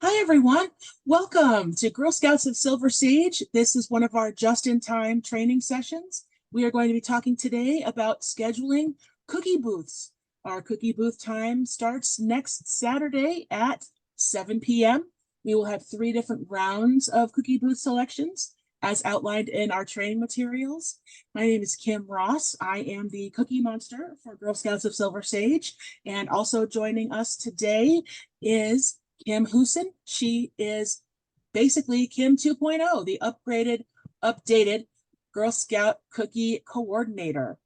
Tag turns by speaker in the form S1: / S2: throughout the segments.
S1: Hi, everyone. Welcome to Girl Scouts of Silver Sage. This is one of our just-in-time training sessions. We are going to be talking today about scheduling cookie booths. Our cookie booth time starts next Saturday at 7 p.m. We will have 3 different rounds of cookie booth selections as outlined in our training materials. My name is Kim Ross. I am the Cookie Monster for Girl Scouts of Silver Sage. And also joining us today is Kim Husin. She is basically Kim 2.0, the updated Girl Scout cookie coordinator.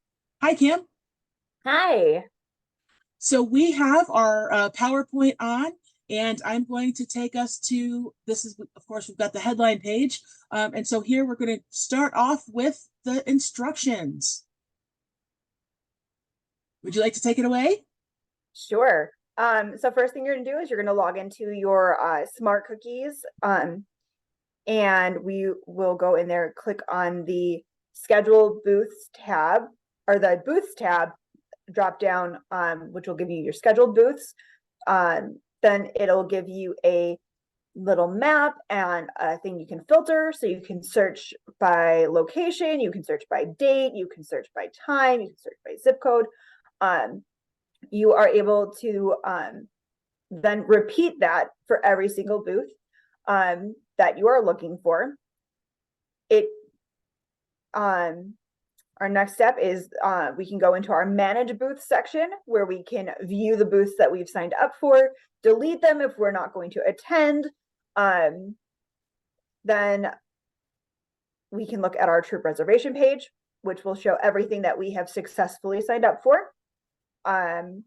S1: Hi, Kim.
S2: Hi.
S1: So we have our PowerPoint on, and I'm going to take us to this is, of course, we've got the headline page. And so here we're going to start off with the instructions. Would you like to take it away?
S2: Sure. So first thing you're gonna do is you're gonna log into your smart cookies. And we will go in there, click on the schedule booths tab or the booths tab drop down, which will give you your scheduled booths. Then it'll give you a little map and a thing you can filter. So you can search by location, you can search by date, you can search by time, you can search by zip code. You are able to then repeat that for every single booth that you are looking for. It Our next step is we can go into our manage booth section where we can view the booths that we've signed up for, delete them if we're not going to attend. Then we can look at our troop reservation page, which will show everything that we have successfully signed up for. And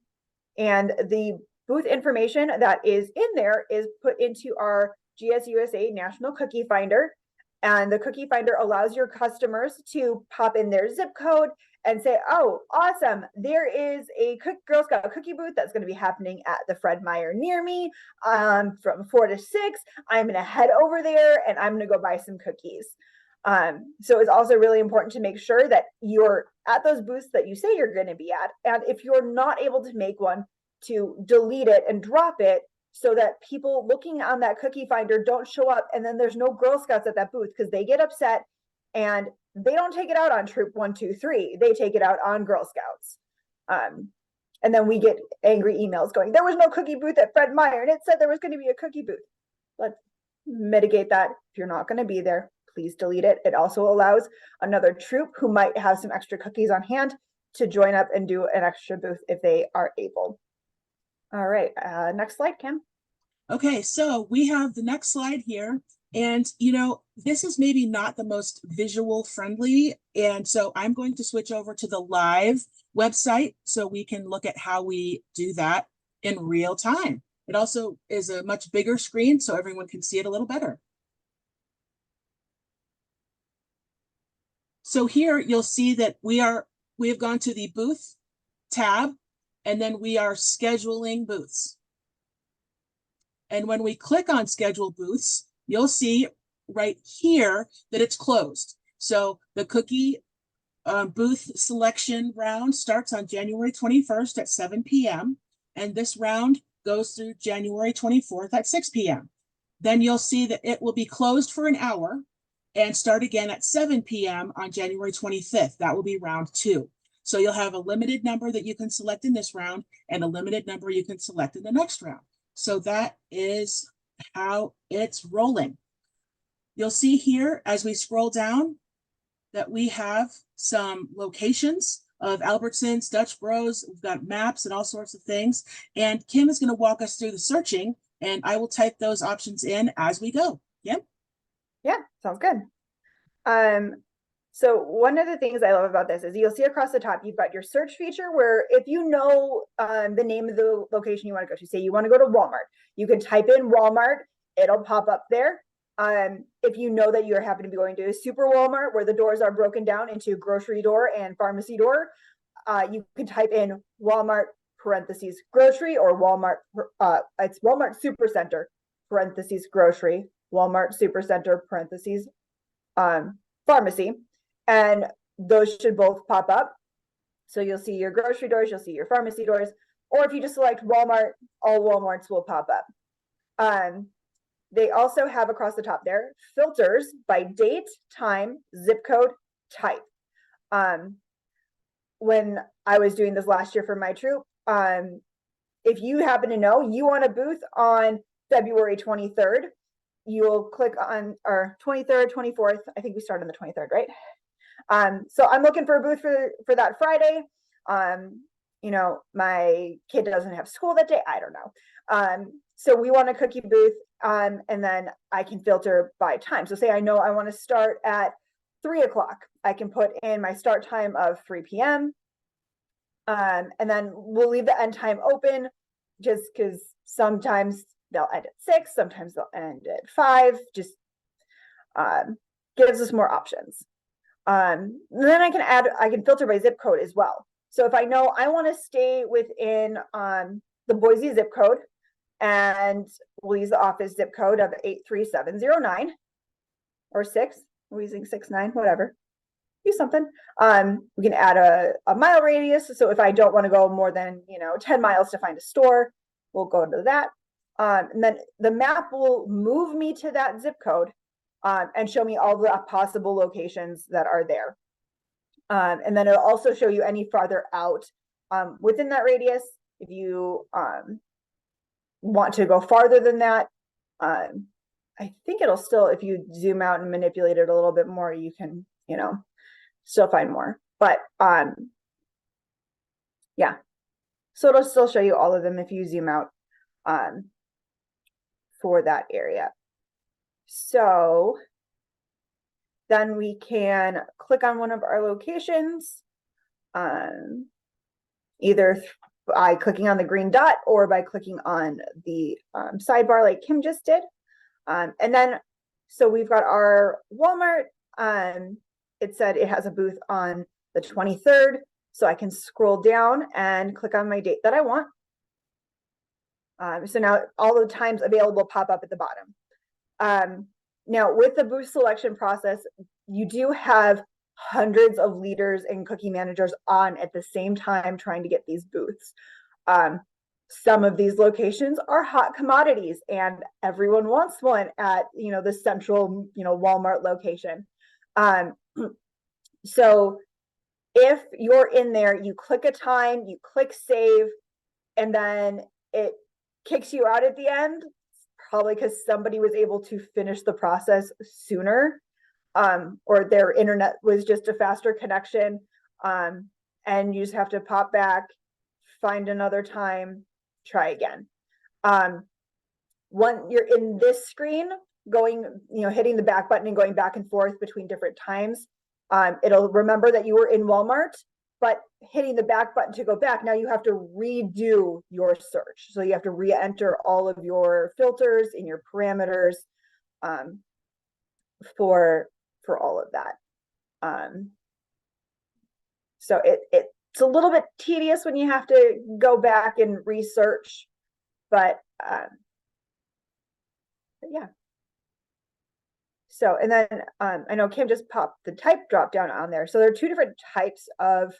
S2: the booth information that is in there is put into our GSUSA National Cookie Finder. And the Cookie Finder allows your customers to pop in their zip code and say, oh, awesome, there is a Girl Scout cookie booth that's going to be happening at the Fred Meyer near me from 4 to 6. I'm going to head over there and I'm going to go buy some cookies. So it's also really important to make sure that you're at those booths that you say you're going to be at. And if you're not able to make one, to delete it and drop it so that people looking on that cookie finder don't show up and then there's no Girl Scouts at that booth because they get upset and they don't take it out on Troop 123. They take it out on Girl Scouts. And then we get angry emails going, there was no cookie booth at Fred Meyer and it said there was going to be a cookie booth. Let's mitigate that. If you're not going to be there, please delete it. It also allows another troop who might have some extra cookies on hand to join up and do an extra booth if they are able. All right, next slide, Kim.
S1: Okay, so we have the next slide here. And, this is maybe not the most visual friendly. And so I'm going to switch over to the live website so we can look at how we do that in real time. It also is a much bigger screen so everyone can see it a little better. So here you'll see that we have gone to the booth tab, and then we are scheduling booths. And when we click on schedule booths, you'll see right here that it's closed. So the cookie booth selection round starts on January 21st at 7 p.m. And this round goes through January 24th at 6 p.m. Then you'll see that it will be closed for an hour and start again at 7 p.m. on January 25th. That will be round 2. So you'll have a limited number that you can select in this round and a limited number you can select in the next round. So that is how it's rolling. You'll see here as we scroll down that we have some locations of Albertsons, Dutch Bros. We've got maps and all sorts of things. And Kim is going to walk us through the searching, and I will type those options in as we go. Kim?
S2: Yeah, sounds good. So one of the things I love about this is you'll see across the top, you've got your search feature where if you know the name of the location you want to go to, say you want to go to Walmart, you can type in Walmart, it'll pop up there. If you know that you happen to be going to a super Walmart where the doors are broken down into grocery door and pharmacy door, you can type in Walmart parentheses grocery or Walmart, it's Walmart Supercenter parentheses grocery, Walmart Supercenter parentheses pharmacy, and those should both pop up. So you'll see your grocery doors, you'll see your pharmacy doors, or if you just select Walmart, all Walmarts will pop up. They also have across the top there filters by date, time, zip code, type. When I was doing this last year for my troop, if you happen to know you want a booth on February 23rd, you'll click on our 23rd, 24th. I think we start on the 23rd, right? So I'm looking for a booth for that Friday. You know, my kid doesn't have school that day. I don't know. So we want a cookie booth, and then I can filter by time. So say I know I want to start at 3 o'clock. I can put in my start time of 3 p.m. And then we'll leave the end time open just because sometimes they'll end at 6, sometimes they'll end at 5, just gives us more options. Then I can filter by zip code as well. So if I know I want to stay within the Boise zip code, and we'll use the office zip code of 83709 or 6, we're using 69, whatever. Use something. We can add a mile radius. So if I don't want to go more than 10 miles to find a store, we'll go to that. And then the map will move me to that zip code and show me all the possible locations that are there. And then it'll also show you any farther out within that radius. If you want to go farther than that, I think it'll still, if you zoom out and manipulate it a little bit more, you can, still find more. But yeah, so it'll still show you all of them if you zoom out for that area. So then we can click on one of our locations, either by clicking on the green dot or by clicking on the sidebar like Kim just did. And then, so we've got our Walmart. It said it has a booth on the 23rd. So I can scroll down and click on my date that I want. So now all the times available pop up at the bottom. Now with the booth selection process, you do have hundreds of leaders and cookie managers on at the same time trying to get these booths. Some of these locations are hot commodities and everyone wants one at, the central, Walmart location. So if you're in there, you click a time, you click save, and then it kicks you out at the end, probably because somebody was able to finish the process sooner, or their internet was just a faster connection, and you just have to pop back, find another time, try again. When you're in this screen, going, hitting the back button and going back and forth between different times, it'll remember that you were in Walmart, but hitting the back button to go back, now you have to redo your search. So you have to re-enter all of your filters and your parameters for all of that. So it's a little bit tedious when you have to go back and research, but yeah. So, and then I know Kim just popped the type drop down on there. So there are two different types of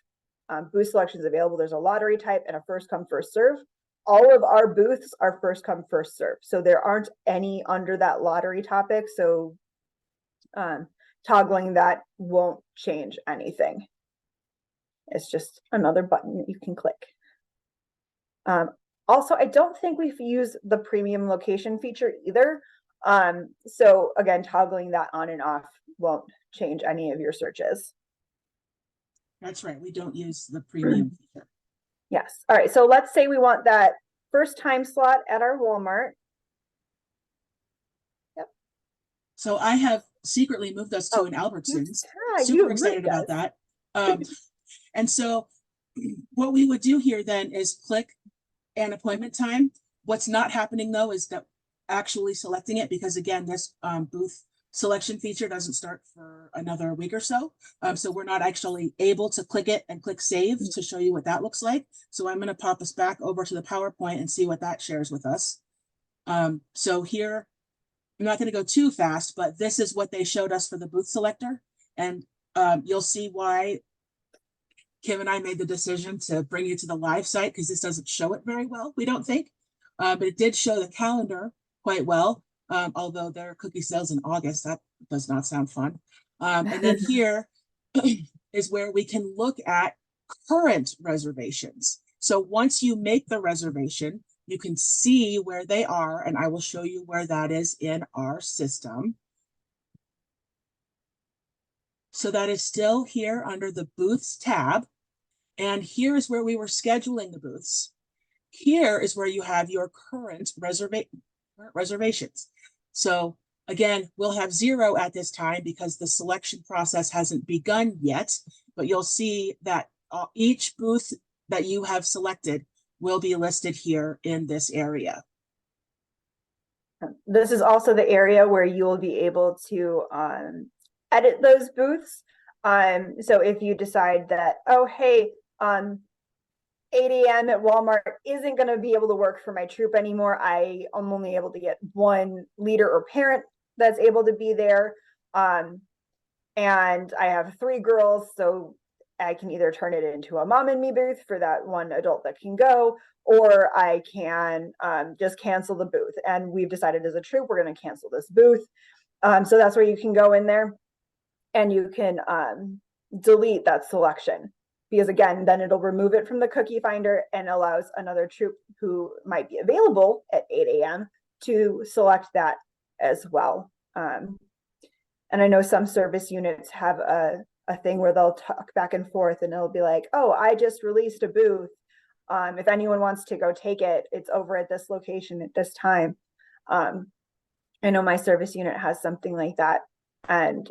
S2: booth selections available. There's a lottery type and a first come, first serve. All of our booths are first come, first serve. So there aren't any under that lottery topic. So toggling that won't change anything. It's just another button that you can click. Also, I don't think we've used the premium location feature either. So again, toggling that on and off won't change any of your searches.
S1: That's right. We don't use the premium feature.
S2: Yes. All right. So let's say we want that first time slot at our Walmart. Yep.
S1: So I have secretly moved us to an Albertsons.
S2: Yeah,
S1: super excited about that. And so what we would do here then is click an appointment time. What's not happening though is that actually selecting it, because again, this booth selection feature doesn't start for another week or so. So we're not actually able to click it and click save to show you what that looks like. So I'm going to pop us back over to the PowerPoint and see what that shares with us. So here, I'm not going to go too fast, but this is what they showed us for the booth selector. And you'll see why Kim and I made the decision to bring you to the live site, because this doesn't show it very well, we don't think. But it did show the calendar quite well. although there are cookie sales in August. That does not sound fun. And then here is where we can look at current reservations. So once you make the reservation, you can see where they are, and I will show you where that is in our system. So that is still here under the booths tab. And here is where we were scheduling the booths. Here is where you have your current reservations. So again, we'll have 0 at this time because the selection process hasn't begun yet, but you'll see that each booth that you have selected will be listed here in this area.
S2: This is also the area where you will be able to edit those booths. So if you decide that, oh, hey, 8 a.m. at Walmart isn't going to be able to work for my troop anymore. I am only able to get one leader or parent that's able to be there. And I have 3 girls, so I can either turn it into a mom and me booth for that one adult that can go, or I can just cancel the booth. And we've decided as a troop, we're going to cancel this booth. So that's where you can go in there and you can delete that selection. Because again, then it'll remove it from the cookie finder and allows another troop who might be available at 8 a.m. to select that as well. And I know some service units have a thing where they'll talk back and forth and it'll be like, oh, I just released a booth. If anyone wants to go take it, it's over at this location at this time. I know my service unit has something like that. And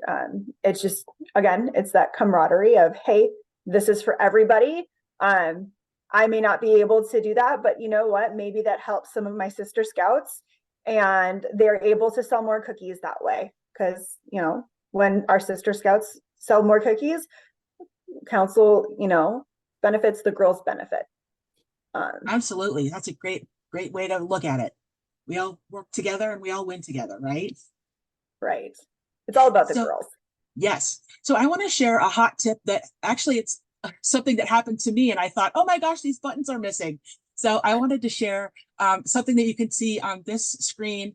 S2: it's just, again, it's that camaraderie of, hey, this is for everybody. I may not be able to do that, but you know what? Maybe that helps some of my sister scouts and they're able to sell more cookies that way. Because, you know, when our sister scouts sell more cookies, council, you know, benefits, the girls benefit.
S1: Absolutely. That's a great way to look at it. We all work together and we all win together, right?
S2: Right. It's all about the girls.
S1: Yes. So I want to share a hot tip that actually it's something that happened to me and I thought, oh my gosh, these buttons are missing. So I wanted to share something that you can see on this screen.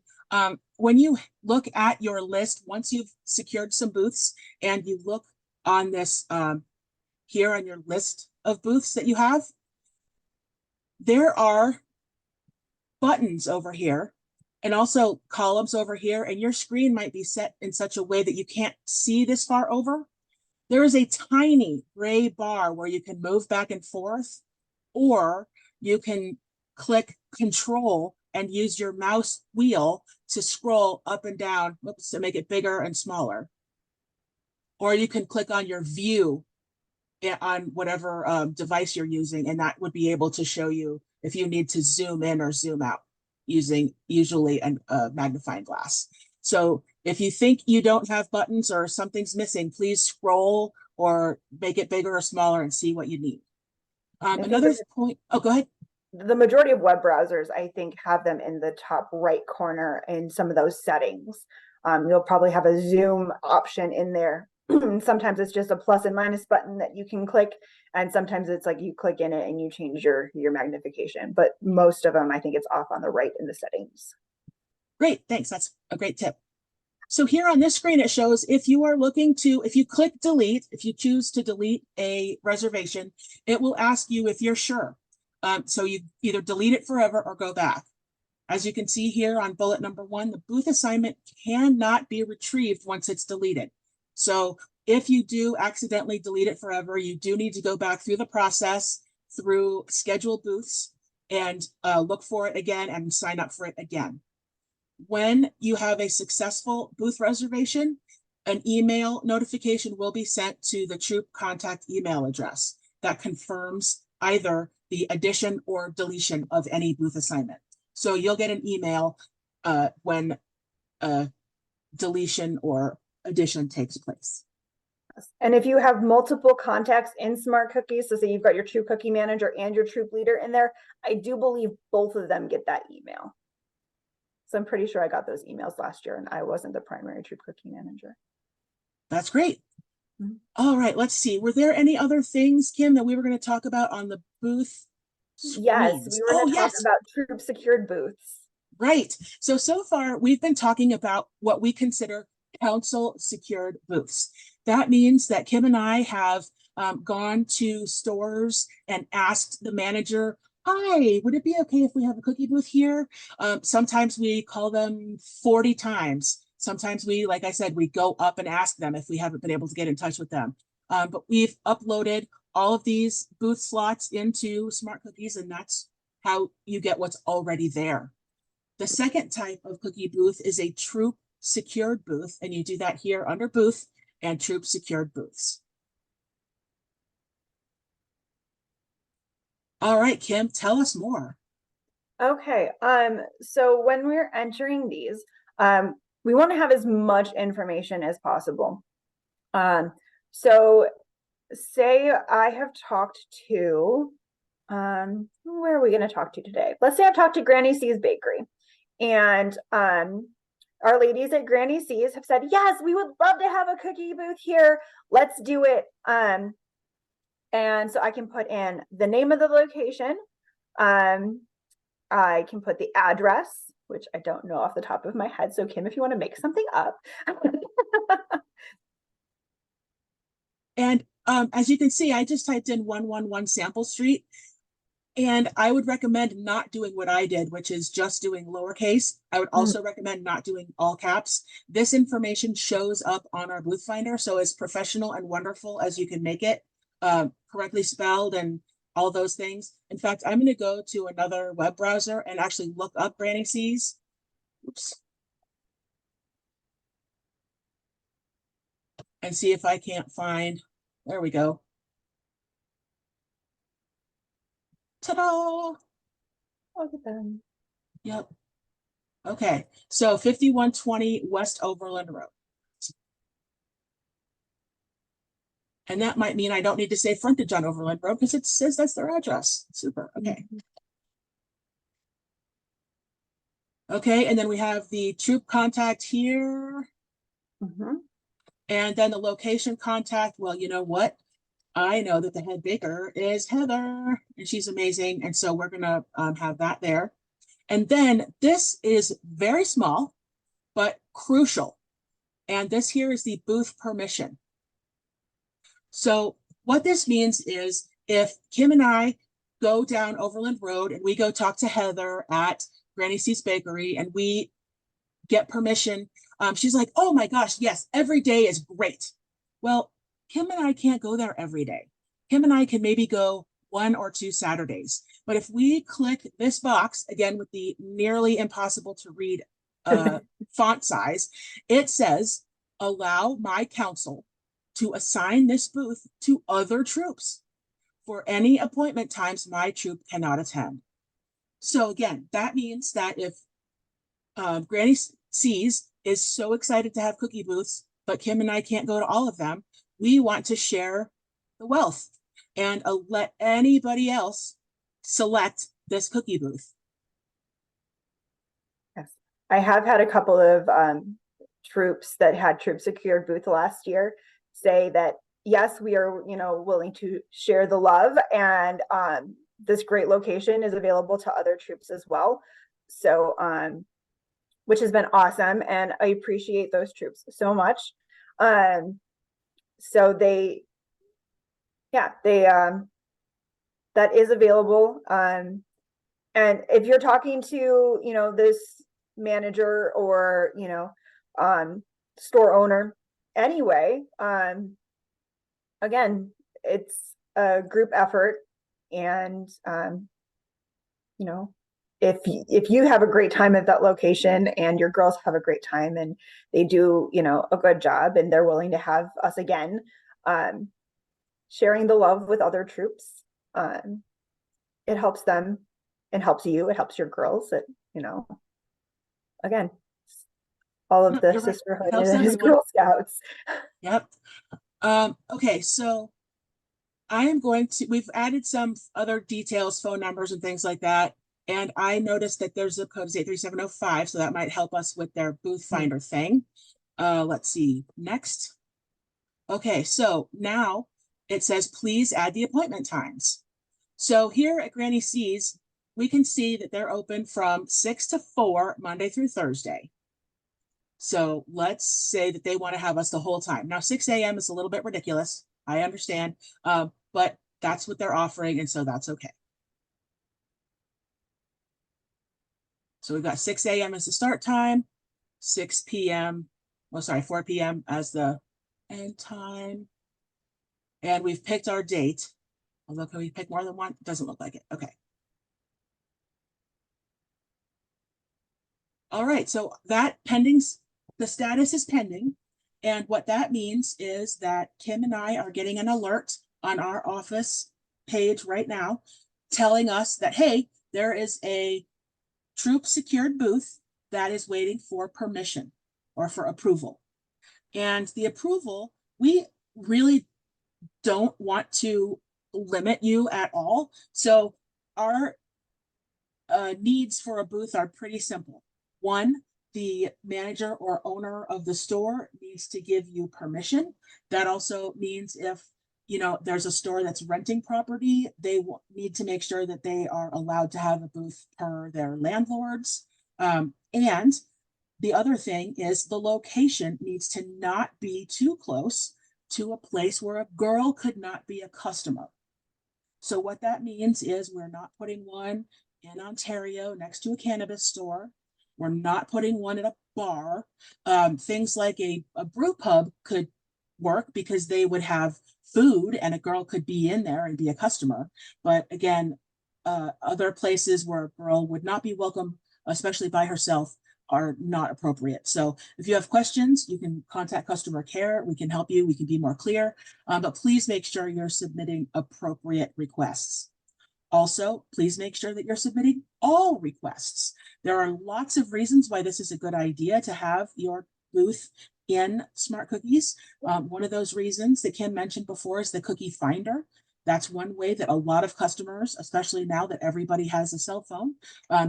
S1: When you look at your list, once you've secured some booths and you look on this here on your list of booths that you have, there are buttons over here and also columns over here, and your screen might be set in such a way that you can't see this far over. There is a tiny gray bar where you can move back and forth, or you can click Control and use your mouse wheel to scroll up and down, to make it bigger and smaller. Or you can click on your view on whatever device you're using, and that would be able to show you if you need to zoom in or zoom out using usually a magnifying glass. So if you think you don't have buttons or something's missing, please scroll or make it bigger or smaller and see what you need. Another point, oh, go ahead.
S2: The majority of web browsers, I think, have them in the top right corner in some of those settings. You'll probably have a zoom option in there. Sometimes it's just a plus and minus button that you can click, and sometimes it's like you click in it and you change your magnification. But most of them, I think it's off on the right in the settings.
S1: Great, thanks. That's a great tip. So here on this screen, it shows if you are looking to, if you click delete, if you choose to delete a reservation, it will ask you if you're sure. So you either delete it forever or go back. As you can see here on bullet number 1, the booth assignment cannot be retrieved once it's deleted. So if you do accidentally delete it forever, you do need to go back through the process through schedule booths and look for it again and sign up for it again. When you have a successful booth reservation, an email notification will be sent to the troop contact email address that confirms either the addition or deletion of any booth assignment. So you'll get an email when deletion or addition takes place.
S2: And if you have multiple contacts in Smart Cookies, so say you've got your troop cookie manager and your troop leader in there, I do believe both of them get that email. So I'm pretty sure I got those emails last year and I wasn't the primary troop cookie manager.
S1: That's great.
S2: Mm-hmm.
S1: All right, let's see. Were there any other things, Kim, that we were going to talk about on the booth screens?
S2: Yes, we were going to talk about troop secured booths.
S1: Right. So far, we've been talking about what we consider council secured booths. That means that Kim and I have gone to stores and asked the manager, hi, would it be okay if we have a cookie booth here? Sometimes we call them 40 times. Sometimes we, like I said, we go up and ask them if we haven't been able to get in touch with them. But we've uploaded all of these booth slots into Smart Cookies, and that's how you get what's already there. The second type of cookie booth is a troop secured booth, and you do that here under booth and troop secured booths. All right, Kim, tell us more.
S2: Okay, so when we're entering these, we want to have as much information as possible. So say I have talked to, where are we going to talk to today? Let's say I've talked to Granny C's Bakery, and our ladies at Granny C's have said, yes, we would love to have a cookie booth here. Let's do it. And so I can put in the name of the location. I can put the address, which I don't know off the top of my head. So Kim, if you want to make something up.
S1: And as you can see, I just typed in 111 Sample Street. And I would recommend not doing what I did, which is just doing lowercase. I would also recommend not doing all caps. This information shows up on our booth finder. So as professional and wonderful as you can make it, correctly spelled and all those things. In fact, I'm going to go to another web browser and actually look up Granny C's. Oops. And see if I can't find, there we go. Ta-da!
S2: Look at them.
S1: Yep. Okay, so 5120 West Overland Road. And that might mean I don't need to say frontage on Overland Road because it says that's their address. Super, okay. Okay, and then we have the troop contact here. And then the location contact, well, you know what? I know that the head baker is Heather, and she's amazing. And so we're gonna have that there. And then this is very small, but crucial. And this here is the booth permission. So what this means is if Kim and I go down Overland Road and we go talk to Heather at Granny C's Bakery and we get permission, she's like, oh my gosh, yes, every day is great. Well, Kim and I can't go there every day. Kim and I can maybe go 1 or 2 Saturdays. But if we click this box, again, with the nearly impossible to read font size, it says, allow my council to assign this booth to other troops for any appointment times my troop cannot attend. So again, that means that if Granny C's is so excited to have cookie booths, but Kim and I can't go to all of them, we want to share the wealth and let anybody else select this cookie booth.
S2: Yes, I have had a couple of troops that had troop secured booth last year say that, yes, we are, willing to share the love, and this great location is available to other troops as well. So, which has been awesome, and I appreciate those troops so much. So they, that is available. And if you're talking to, this manager or, store owner anyway, again, it's a group effort, and, if you have a great time at that location and your girls have a great time and they do, a good job and they're willing to have us again, sharing the love with other troops, it helps them, it helps you, it helps your girls, again, all of the sisterhood and Girl Scouts.
S1: Yep. Okay, so I am we've added some other details, phone numbers and things like that. And I noticed that their zip code is 83705, so that might help us with their booth finder thing. Let's see, next. Okay, so now it says, please add the appointment times. So here at Granny C's, we can see that they're open from 6 to 4, Monday through Thursday. So let's say that they want to have us the whole time. Now, 6 a.m. is a little bit ridiculous. I understand, but that's what they're offering, and so that's okay. So we've got 6 a.m. as the start time, 6 p.m. Oh, sorry, 4 p.m. as the end time. And we've picked our date. Although, can we pick more than one? It doesn't look like it. Okay. All right, so that pending's, the status is pending. And what that means is that Kim and I are getting an alert on our office page right now telling us that, hey, there is a troop secured booth that is waiting for permission or for approval. And the approval, we really don't want to limit you at all. So our needs for a booth are pretty simple. One, the manager or owner of the store needs to give you permission. That also means if, you know, there's a store that's renting property, they need to make sure that they are allowed to have a booth per their landlords. And the other thing is the location needs to not be too close to a place where a girl could not be a customer. So what that means is we're not putting one in Ontario next to a cannabis store. We're not putting one at a bar. Things like a brew pub could work because they would have food and a girl could be in there and be a customer. But again, other places where a girl would not be welcome, especially by herself, are not appropriate. So if you have questions, you can contact customer care. We can help you. We can be more clear, but please make sure you're submitting appropriate requests. Also, please make sure that you're submitting all requests. There are lots of reasons why this is a good idea to have your booth in Smart Cookies. One of those reasons that Kim mentioned before is the cookie finder. That's one way that a lot of customers, especially now that everybody has a cell phone,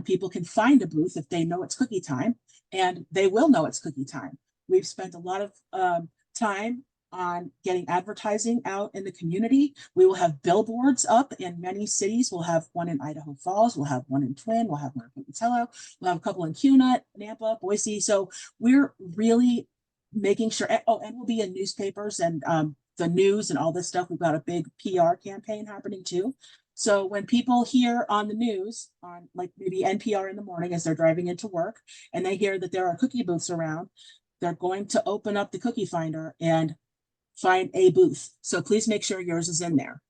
S1: people can find a booth if they know it's cookie time, and they will know it's cookie time. We've spent a lot of time on getting advertising out in the community. We will have billboards up in many cities. We'll have one in Idaho Falls. We'll have one in Twin. We'll have one in Pocatello. We'll have a couple in Cunut, Nampa, Boise. So we're really making sure, oh, and we'll be in newspapers and the news and all this stuff. We've got a big PR campaign happening too. So when people hear on the news, on like maybe NPR in the morning as they're driving into work, and they hear that there are cookie booths around, they're going to open up the cookie finder and find a booth. So please make sure yours is in there.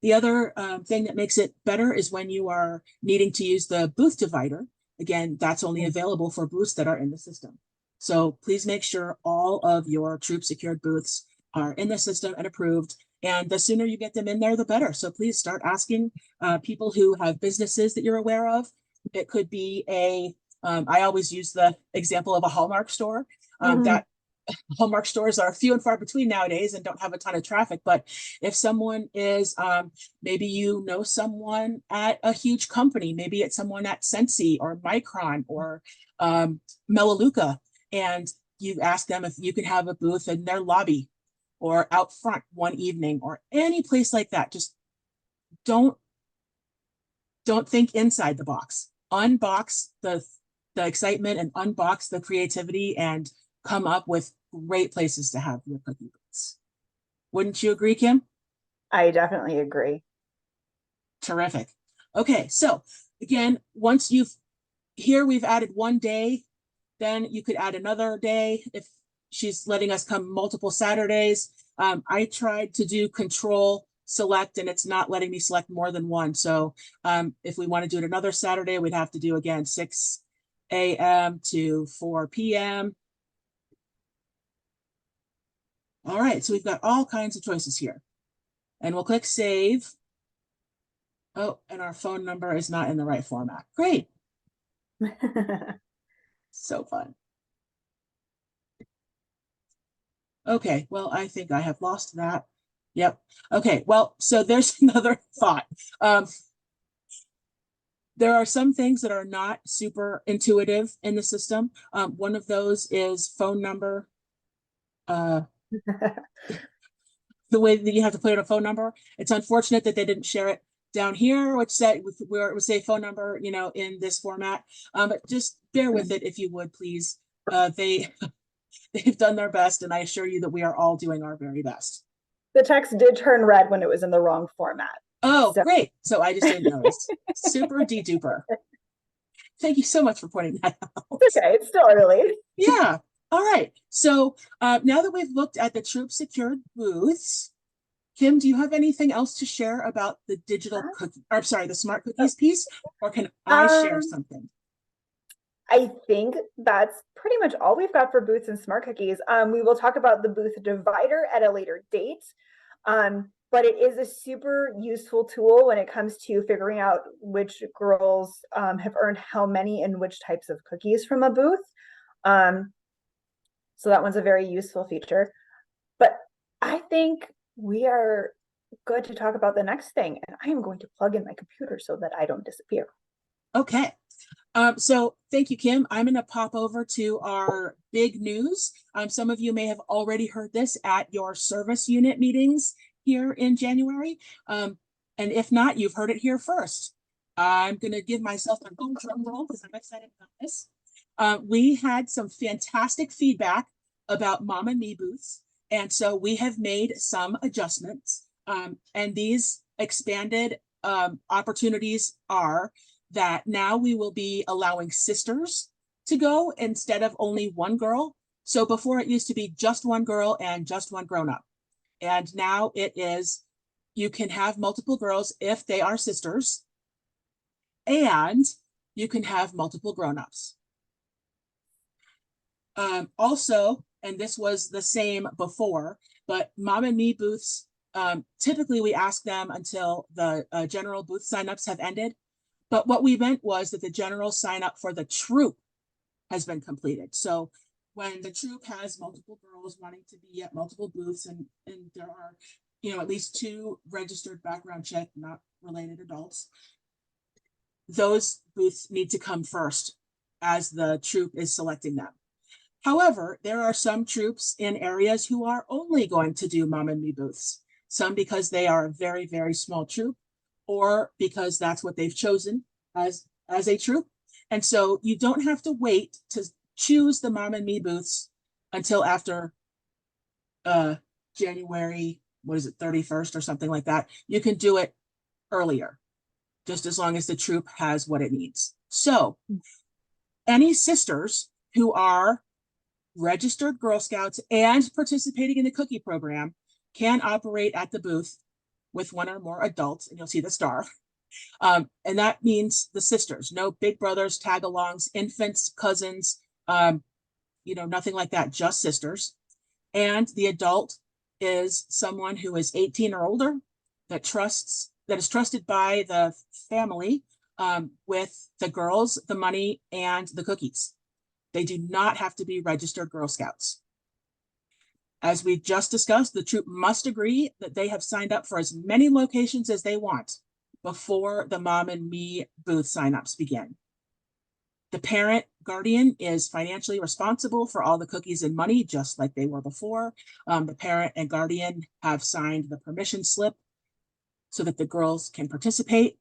S1: The other thing that makes it better is when you are needing to use the booth divider. Again, that's only available for booths that are in the system. So please make sure all of your troop secured booths are in the system and approved. And the sooner you get them in there, the better. So please start asking people who have businesses that you're aware of. It could be I always use the example of a Hallmark store. That Hallmark stores are few and far between nowadays and don't have a ton of traffic. But if someone is, maybe you know someone at a huge company, maybe it's someone at Sensi or Micron or Melaleuca, and you ask them if you can have a booth in their lobby or out front one evening or any place like that. Just don't think inside the box. Unbox the excitement and unbox the creativity and come up with great places to have your cookie booths. Wouldn't you agree, Kim?
S2: I definitely agree.
S1: Terrific. Okay, so again, once we've added one day, then you could add another day if she's letting us come multiple Saturdays. I tried to do control select and it's not letting me select more than one. So if we want to do it another Saturday, we'd have to do again 6 a.m. to 4 p.m. All right, so we've got all kinds of choices here. And we'll click save. Oh, and our phone number is not in the right format. Great. So fun. Okay, well, I think I have lost that. Yep. Okay, well, so there's another thought. There are some things that are not super intuitive in the system. One of those is phone number. The way that you have to put in a phone number. It's unfortunate that they didn't share it down here, which said where it would say phone number, you know, in this format. But just bear with it if you would, please. They've done their best, and I assure you that we are all doing our very best.
S2: The text did turn red when it was in the wrong format.
S1: Oh,
S2: So.
S1: great. So I just didn't notice. Super de-duper. Thank you so much for pointing that out.
S2: It's okay, it's still early.
S1: Yeah. All right. So now that we've looked at the troop secured booths, Kim, do you have anything else to share about the digital cookie, or sorry, the smart cookies piece, or can I share something?
S2: I think that's pretty much all we've got for booths and smart cookies. We will talk about the booth divider at a later date. But it is a super useful tool when it comes to figuring out which girls have earned how many and which types of cookies from a booth. So that one's a very useful feature. But I think we are good to talk about the next thing. And I am going to plug in my computer so that I don't disappear.
S1: Okay. So thank you, Kim. I'm going to pop over to our big news. Some of you may have already heard this at your service unit meetings here in January. And if not, you've heard it here first. I'm going to give myself a go drum roll because I'm excited about this. We had some fantastic feedback about Mom and Me booths. And so we have made some adjustments. And these expanded opportunities are that now we will be allowing sisters to go instead of only one girl. So before it used to be just one girl and just one grown-up. And now it is, you can have multiple girls if they are sisters, and you can have multiple grown-ups. Also, and this was the same before, but Mom and Me booths, typically we ask them until the general booth signups have ended. But what we meant was that the general sign up for the troop has been completed. So when the troop has multiple girls wanting to be at multiple booths, and there are, you know, at least 2 registered background check, not related adults, those booths need to come first as the troop is selecting them. However, there are some troops in areas who are only going to do Mom and Me booths, some because they are a very, very small troop, or because that's what they've chosen as a troop. And so you don't have to wait to choose the Mom and Me booths until after January, what is it, 31st or something like that. You can do it earlier, just as long as the troop has what it needs. So any sisters who are registered Girl Scouts and participating in the cookie program can operate at the booth with one or more adults, and you'll see the star. And that means the sisters, no big brothers, tag-alongs, infants, cousins, you know, nothing like that, just sisters. And the adult is someone who is 18 or older that is trusted by the family with the girls, the money, and the cookies. They do not have to be registered Girl Scouts. As we just discussed, the troop must agree that they have signed up for as many locations as they want before the Mom and Me booth signups begin. The parent guardian is financially responsible for all the cookies and money, just like they were before. The parent and guardian have signed the permission slip so that the girls can participate.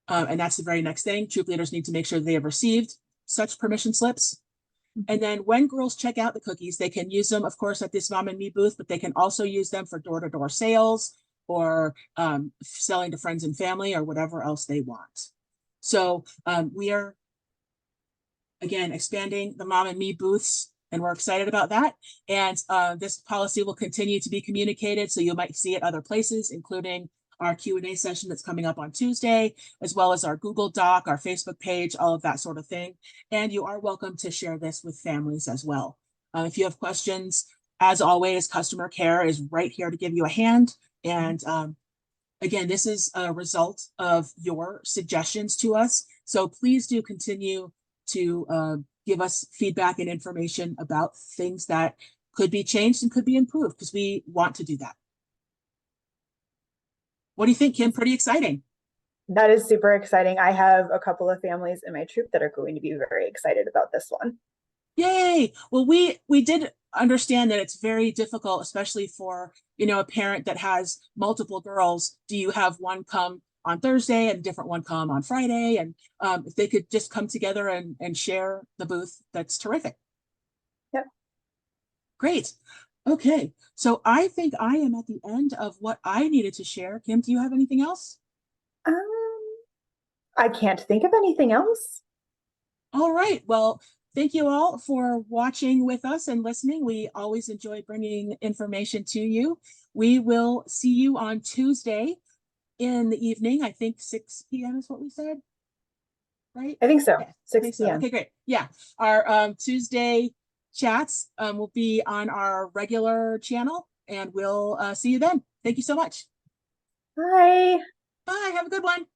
S1: And that's the very next thing. Troop leaders need to make sure they have received such permission slips. And then when girls check out the cookies, they can use them, of course, at this Mom and Me booth, but they can also use them for door-to-door sales or selling to friends and family or whatever else they want. So we are, again, expanding the Mom and Me booths, and we're excited about that. And this policy will continue to be communicated, so you might see it other places, including our Q&A session that's coming up on Tuesday, as well as our Google Doc, our Facebook page, all of that sort of thing. And you are welcome to share this with families as well. If you have questions, as always, customer care is right here to give you a hand. And again, this is a result of your suggestions to us. So please do continue to give us feedback and information about things that could be changed and could be improved, because we want to do that. What do you think, Kim? Pretty exciting.
S2: That is super exciting. I have a couple of families in my troop that are going to be very excited about this one.
S1: Yay. Well, we did understand that it's very difficult, especially for, a parent that has multiple girls. Do you have one come on Thursday and a different one come on Friday? And if they could just come together and share the booth, that's terrific.
S2: Yep.
S1: Great. Okay. So I think I am at the end of what I needed to share. Kim, do you have anything else?
S2: Um, I can't think of anything else.
S1: All right. Well, thank you all for watching with us and listening. We always enjoy bringing information to you. We will see you on Tuesday in the evening. I think 6 p.m. is what we said, right?
S2: I think so.
S1: Yeah, I
S2: 6
S1: think so.
S2: p.m.
S1: Okay, great. Yeah, our Tuesday chats will be on our regular channel, and we'll see you then. Thank you so much.
S2: Bye.
S1: Bye. Have a good one.